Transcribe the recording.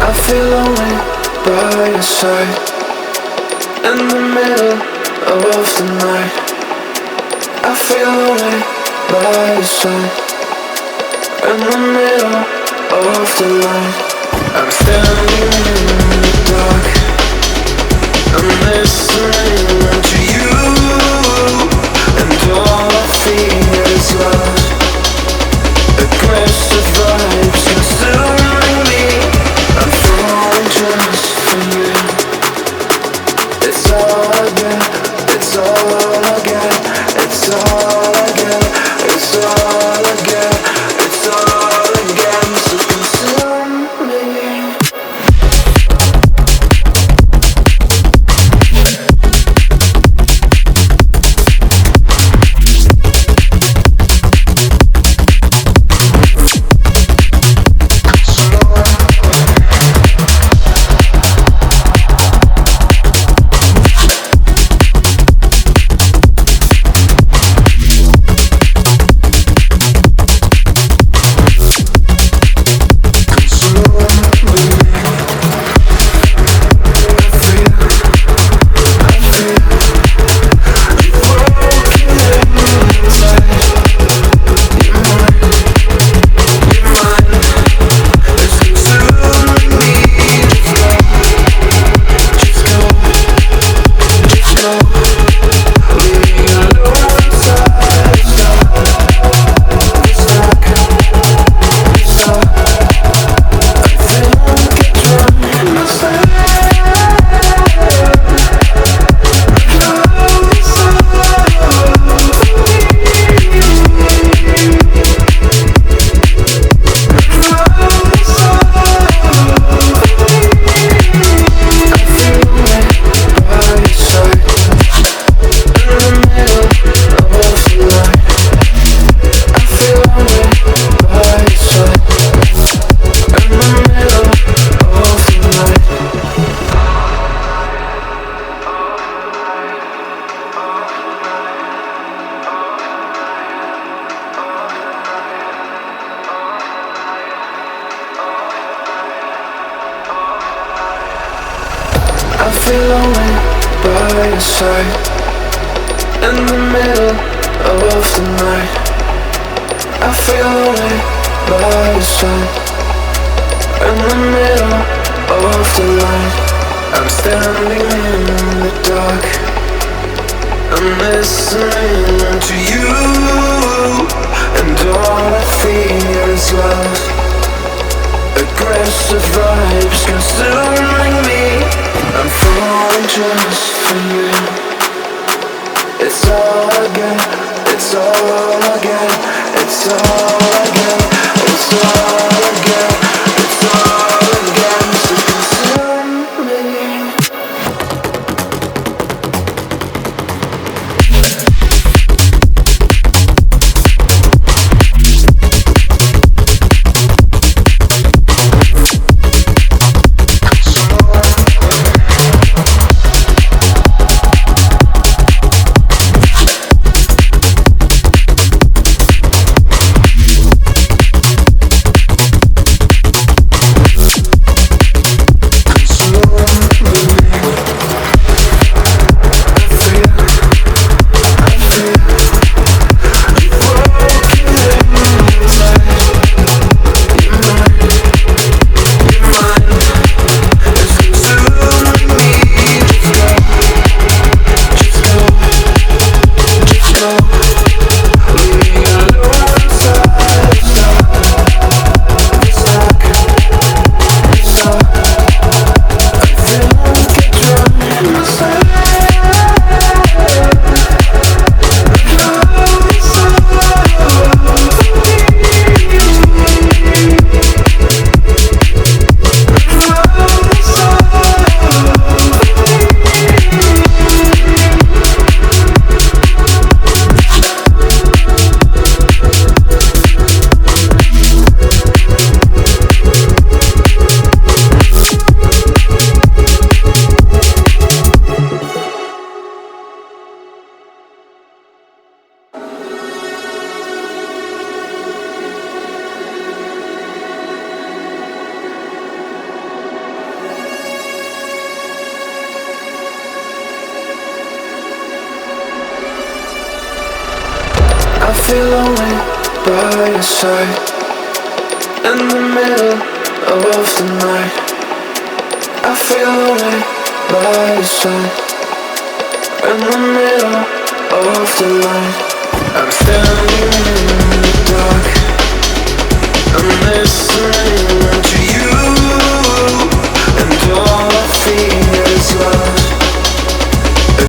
I feel lonely by your side. In the middle of the night, I feel lonely by your side. In the middle of the night, I'm standing in the dark. I'm listening to you, and all I feel is love. Aggressive vibes consuming me. I'm falling just for you. It's all I get, it's all I get, it's all I get, it's all I get, it's all I get. So consume me. I feel lonely by your side. In the middle of the night, I feel lonely by your side. In the middle of the light, I'm standing in the dark. I'm listening to you, and all I feel is love. Aggressive vibes consuming me. I'm falling just for you. It's all I get, it's all I get, it's all I get, it's all I get, it's all I get. So consume me. by your side. In the middle of the night, I feel lonely by your side. In the middle of the night, I'm standing in the dark. I'm listening to you and all